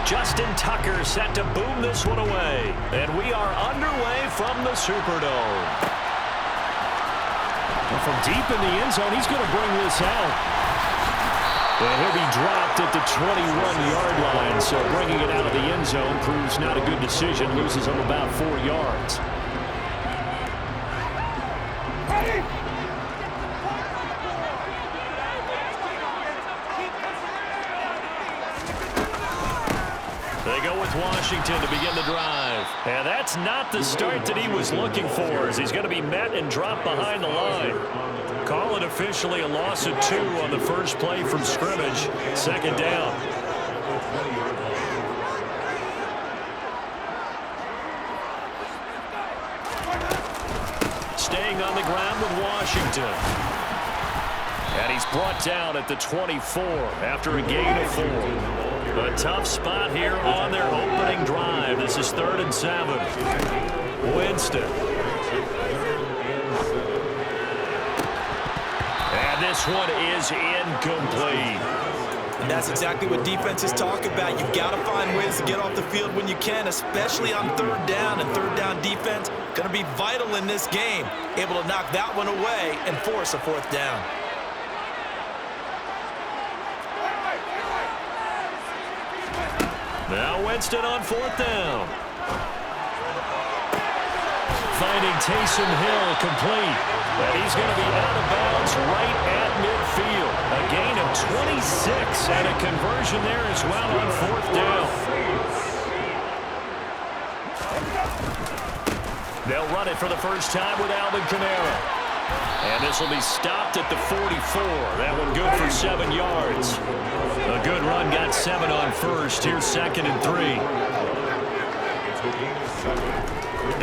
Justin Tucker set to boom this one away. And we are underway from the Superdome. And from deep in the end zone, he's going to bring this out. And he'll be dropped at the 21-yard line. So bringing it out of the end zone proves not a good decision. Loses him about 4 yards. They go with Washington to begin the drive. And that's not the start that he was looking for, as he's going to be met and dropped behind the line. Call it officially a loss of 2 on the first play from scrimmage. Second down. Staying on the ground with Washington. And he's brought down at the 24 after a gain of 4. A tough spot here on their opening drive. This is 3rd and 7. Winston. And this one is incomplete. And that's exactly what defenses talk about. You've got to find ways to get off the field when you can, especially on 3rd down. And 3rd down defense going to be vital in this game. Able to knock that one away and force a 4th down. Now Winston on 4th down. Finding Taysom Hill complete. And he's going to be out of bounds right at midfield. A gain of 26 and a conversion there as well on 4th down. They'll run it for the first time with Alvin Kamara. And this will be stopped at the 44. That one good for 7 yards. A good run, got 7 on first. Here's 2nd and 3.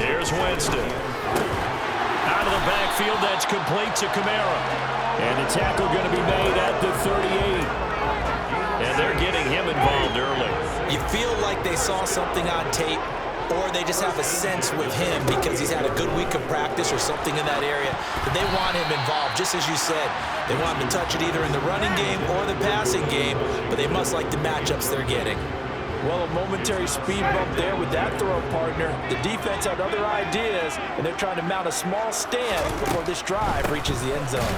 Here's Winston. Out of the backfield, that's complete to Kamara. And the tackle going to be made at the 38. And they're getting him involved early. You feel like they saw something on tape, or they just have a sense with him because he's had a good week of practice or something in that area. But they want him involved, just as you said. They want him to touch it either in the running game or the passing game, but they must like the matchups they're getting. Well, a momentary speed bump there with that throw partner. The defense had other ideas, and they're trying to mount a small stand before this drive reaches the end zone.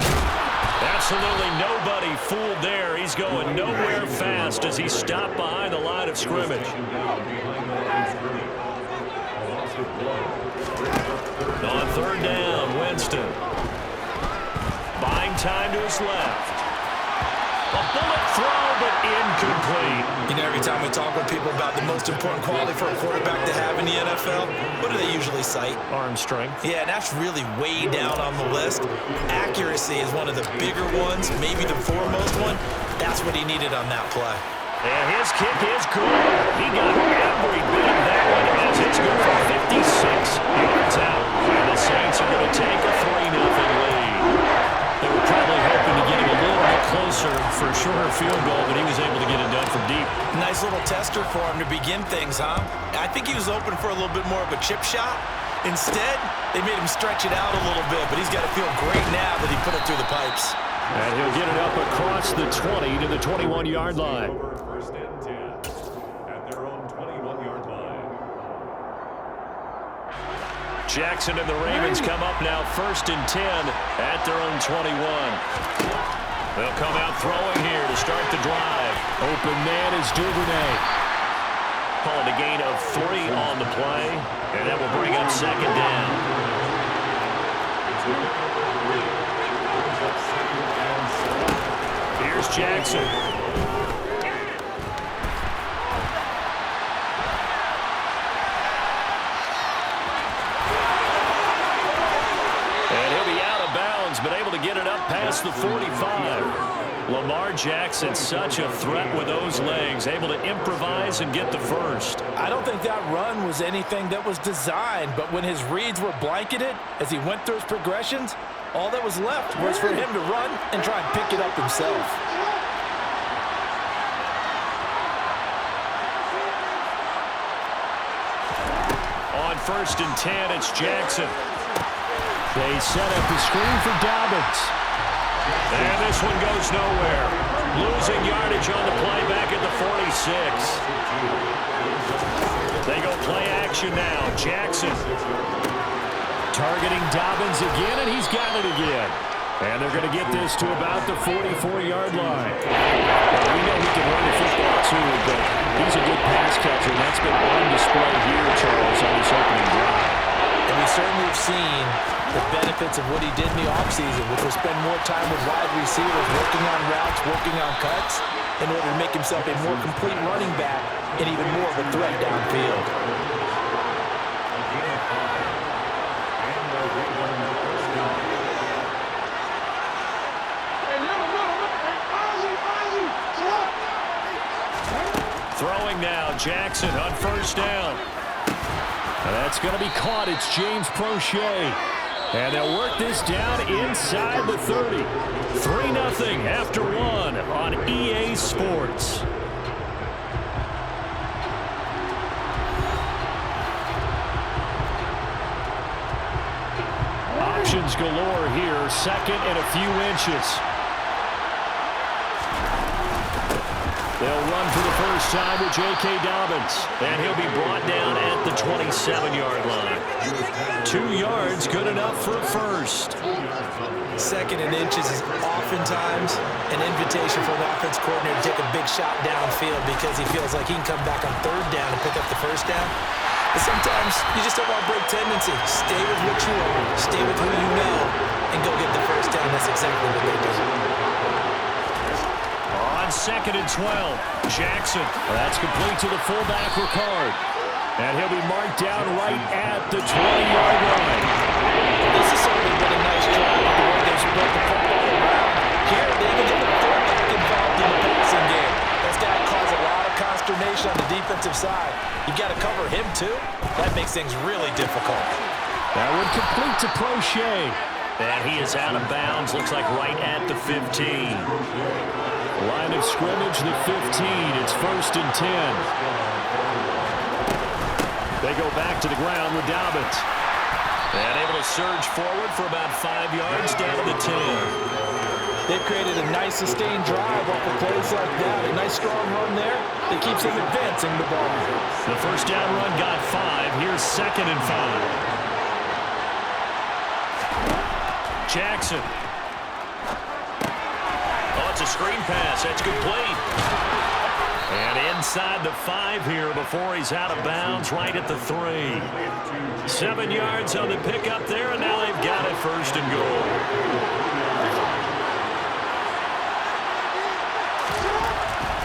Absolutely nobody fooled there. He's going nowhere fast as he stopped behind the line of scrimmage. On 3rd down, Winston. Buying time to his left. A bullet throw, but incomplete. You know, every time we talk with people about the most important quality for a quarterback to have in the NFL, what do they usually cite? Arm strength. Yeah, and that's really way down on the list. Accuracy is one of the bigger ones, maybe the foremost one. That's what he needed on that play. And his kick is good. He got every bit of that one as it's good for 56 yards out. And the Saints are going to take a 3-0 lead. They were probably hoping to get him a little bit closer for a shorter field goal, but he was able to get it done from deep. Nice little tester for him to begin things, huh? I think he was open for a little bit more of a chip shot. Instead, they made him stretch it out a little bit, but he's got to feel great now that he put it through the pipes. And he'll get it up across the 20 to the 21-yard line. First and 10 at their own 21-yard line. Jackson and the Ravens come up now 1st and 10 at their own 21. They'll come out throwing here to start the drive. Open man is Duvernay. Calling a gain of 3 on the play, and that will bring up 2nd down. Here's Jackson. And he'll be out of bounds, but able to get it up past the 45. Lamar Jackson, such a threat with those legs, able to improvise and get the first. I don't think that run was anything that was designed, but when his reads were blanketed as he went through his progressions, all that was left was for him to run and try and pick it up himself. On 1st and 10, it's Jackson. They set up the screen for Dobbins. And this one goes nowhere. Losing yardage on the play back at the 46. formation now. Jackson targeting Dobbins again, and he's got it again. And they're going to get this to about the 44-yard line. Well, we know he can run the football too, but he's a good pass catcher, and that's been on display here, Charles, on this opening drive. And we certainly have seen the benefits of what he did in the offseason, which was spend more time with wide receivers, working on routes, working on cuts, in order to make himself a more complete running back and even more of a threat downfield. Throwing now, Jackson on first down. That's going to be caught. It's James Prochet. And they'll work this down inside the 30. 3-0 after one on EA Sports. Options galore here. Second and a few inches. They'll run for the first time with J.K. Dobbins, and he'll be brought down at the 27-yard line. 2 yards, good enough for a first. Second and inches is oftentimes an invitation for an offense coordinator to take a big shot downfield because he feels like he can come back on third down and pick up the first down. But sometimes you just don't want to break tendency. Stay with what you are, stay with who you know, and go get the first down. That's exactly what they do. On second and 12, Jackson. That's complete to the fullback, Ricard. And he'll be marked down right at the 20-yard line. This has certainly been a nice drive with the way they've spread the football around. Here, they even get the fullback involved in the passing game. That's got to cause a lot of consternation on the defensive side. You've got to cover him, too. That makes things really difficult. That one complete to Prochet. And he is out of bounds. Looks like right at the 15. Line of scrimmage, the 15. It's first and 10. They go back to the ground with Dobbins. And able to surge forward for about 5 yards down to the 10. They've created a nice sustained drive off of plays like that. A nice strong run there that keeps them advancing the ball. The first down run got 5. Here's second and 5. Jackson. It's a screen pass. That's complete. And inside the 5 here before he's out of bounds, right at the 3. 7 yards on the pickup there, and now they've got it first and goal.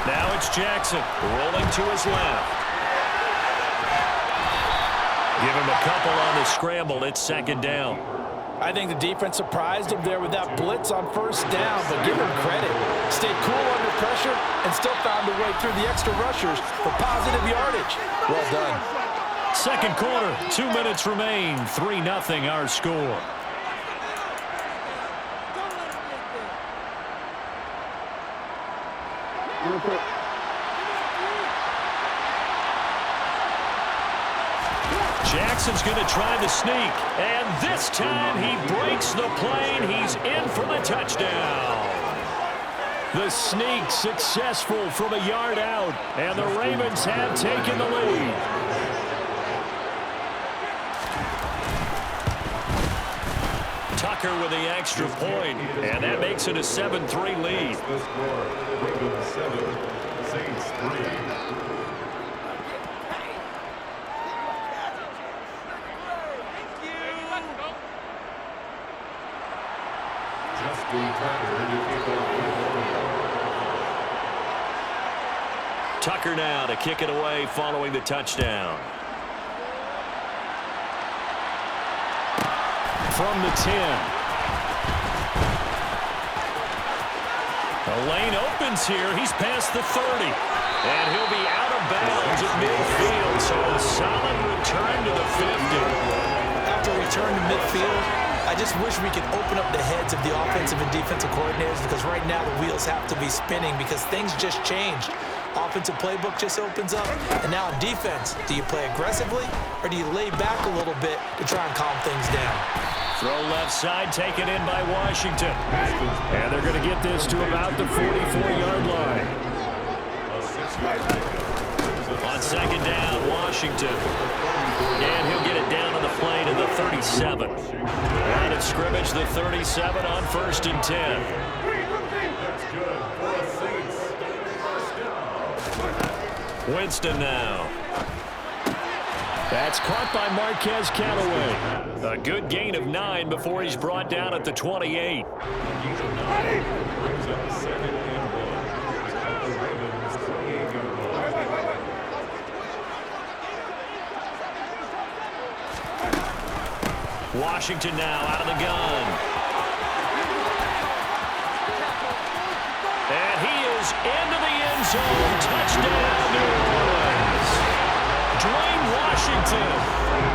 Now it's Jackson rolling to his left. Give him a couple on the scramble. It's second down. I think the defense surprised him there with that blitz on first down, but give him credit. Stayed cool under pressure and still found a way through the extra rushers for positive yardage. Well done. Second quarter, 2 minutes remain. 3-0 our score. Jackson's going to try the sneak, and this time he breaks the plane. He's in for the touchdown. The sneak successful from a yard out, and the Ravens have taken the lead. Tucker with the extra point, and that makes it a 7-3 lead. Saints 3. Tucker now to kick it away following the touchdown. From the 10. The lane opens here. He's past the 30. And he'll be out of bounds at midfield. So a solid return to the 50. After return to midfield, I just wish we could open up the heads of the offensive and defensive coordinators, because right now the wheels have to be spinning because things just changed. Offensive playbook just opens up. And now on defense, do you play aggressively or do you lay back a little bit to try and calm things down? Throw left side, taken in by Washington. And they're going to get this to about the 44-yard line. On second down, Washington. And he'll get it down on the play to the 37. Line of scrimmage, the 37 on 1st and 10. That's good. For the Saints. First down. Winston now. That's caught by Marquez Callaway. A good gain of 9 before he's brought down at the 28. Brings up 2nd and 1 at the Ravens 28-yard line. Washington now out of the gun. And he is into the end zone. Touchdown, New Orleans. Dwayne Washington,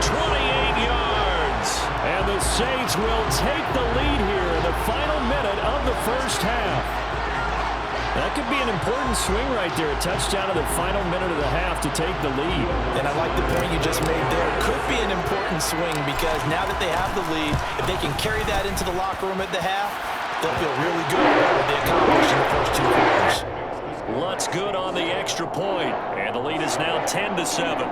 28 yards. And the Saints will take the lead here in the final minute of the first half. That could be an important swing right there. A touchdown in the final minute of the half to take the lead. And I like the point you just made there. Could be an important swing because now that they have the lead, if they can carry that into the locker room at the half, they'll feel really good about what they accomplished in the first 2 quarters. Lutz good on the extra point, and the lead is now 10-7.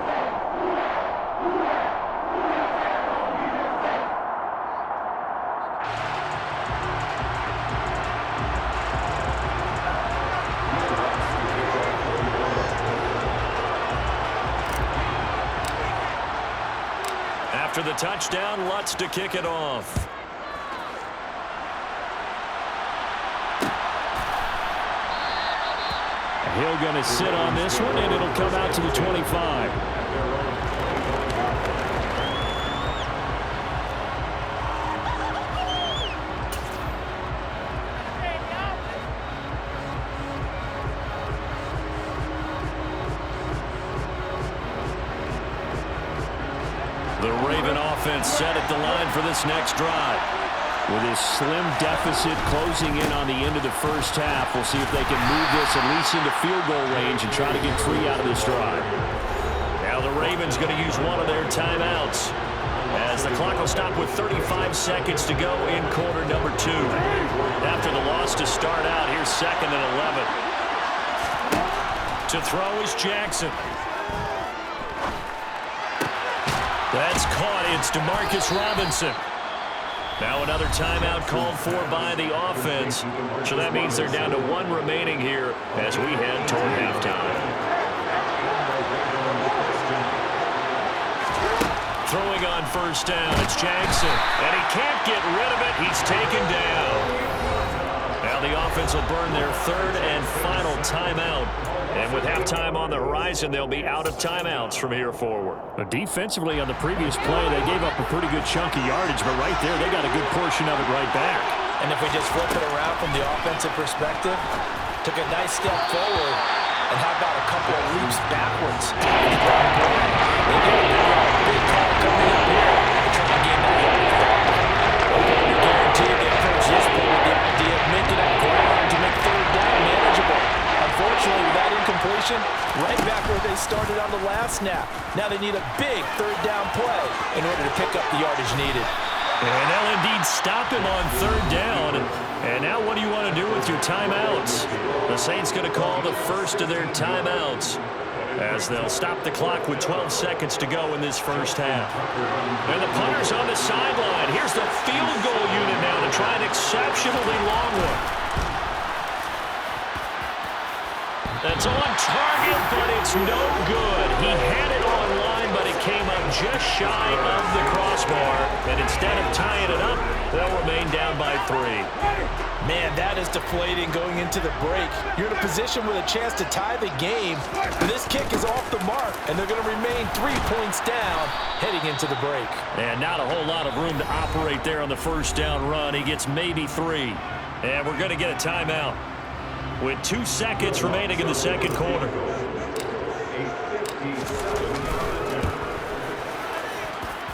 After the touchdown, Lutz to kick it off. He'll going to sit on this one, and it'll come out to the 25. The Raven offense set at the line for this next drive. With his slim deficit closing in on the end of the first half, we'll see if they can move this at least into field goal range and try to get 3 out of this drive. Now the Ravens going to use one of their timeouts as the clock will stop with 35 seconds to go in quarter number 2. After the loss to start out, here's 2nd and 11. To throw is Jackson. That's caught. It's DeMarcus Robinson. Now another timeout called for by the offense. So that means they're down to 1 remaining here as we head toward halftime. Throwing on first down, it's Jackson. And he can't get rid of it. He's taken down. Now the offense will burn their 3rd and final timeout. And with halftime on the horizon, they'll be out of timeouts from here forward. Defensively on the previous play, they gave up a pretty good chunk of yardage, but right there, they got a good portion of it right back. And if we just flip it around from the offensive perspective, took a nice step forward, and how about a couple of leaps backwards? They got a big call coming up here. They're trying to gain that yardage back. I guarantee they approach this play with the idea of making up ground to make 3rd down manageable. Unfortunately, with that incompletion, right back where they started on the last snap. Now they need a big 3rd down play in order to pick up the yardage needed. And they'll indeed stop him on 3rd down. And now what do you want to do with your timeouts? The Saints going to call the first of their timeouts as they'll stop the clock with 12 seconds to go in this first half. And the punter's on the sideline. Here's the field goal unit now to try an exceptionally long one. That's on target, but it's no good. He had it on line, but it came up just shy of the crossbar. And instead of tying it up, they'll remain down by 3. Man, that is deflating going into the break. You're in a position with a chance to tie the game. This kick is off the mark, and they're going to remain 3 points down heading into the break. And not a whole lot of room to operate there on the first down run. He gets maybe 3. And we're going to get a timeout with 2 seconds remaining in the second quarter.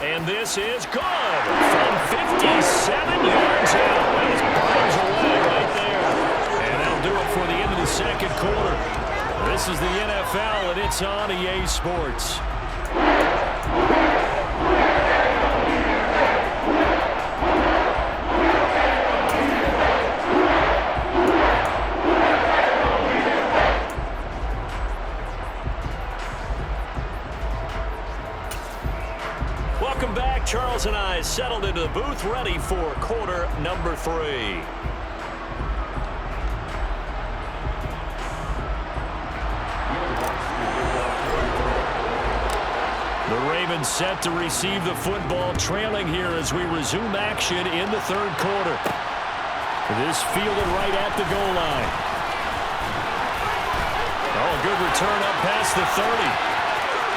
And this is good from 57 yards out. That is bombs away right there. And that'll do it for the end of the second quarter. This is the NFL, and it's on EA Sports. Welcome back. Charles and I settled into the booth, ready for quarter number 3. The Ravens set to receive the football, trailing here as we resume action in the third quarter. This fielded right at the goal line. Oh, good return up past the 30.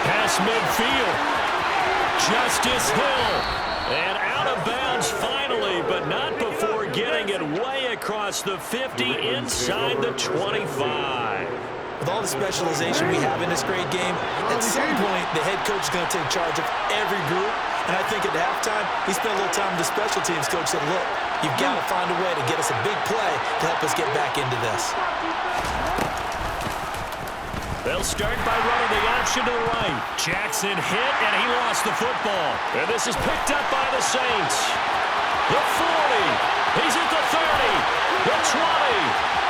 Past midfield. Justice Hill. And out of bounds finally, but not before getting it way across the 50 inside the 25. With all the specialization we have in this great game, at some point, the head coach is going to take charge of every group. And I think at halftime, he spent a little time with the special teams coach said, look, you've got to find a way to get us a big play to help us get back into this. They'll start by running the option to the right. Jackson hit, and he lost the football. And this is picked up by the Saints. The 40. He's at the 30. The 20.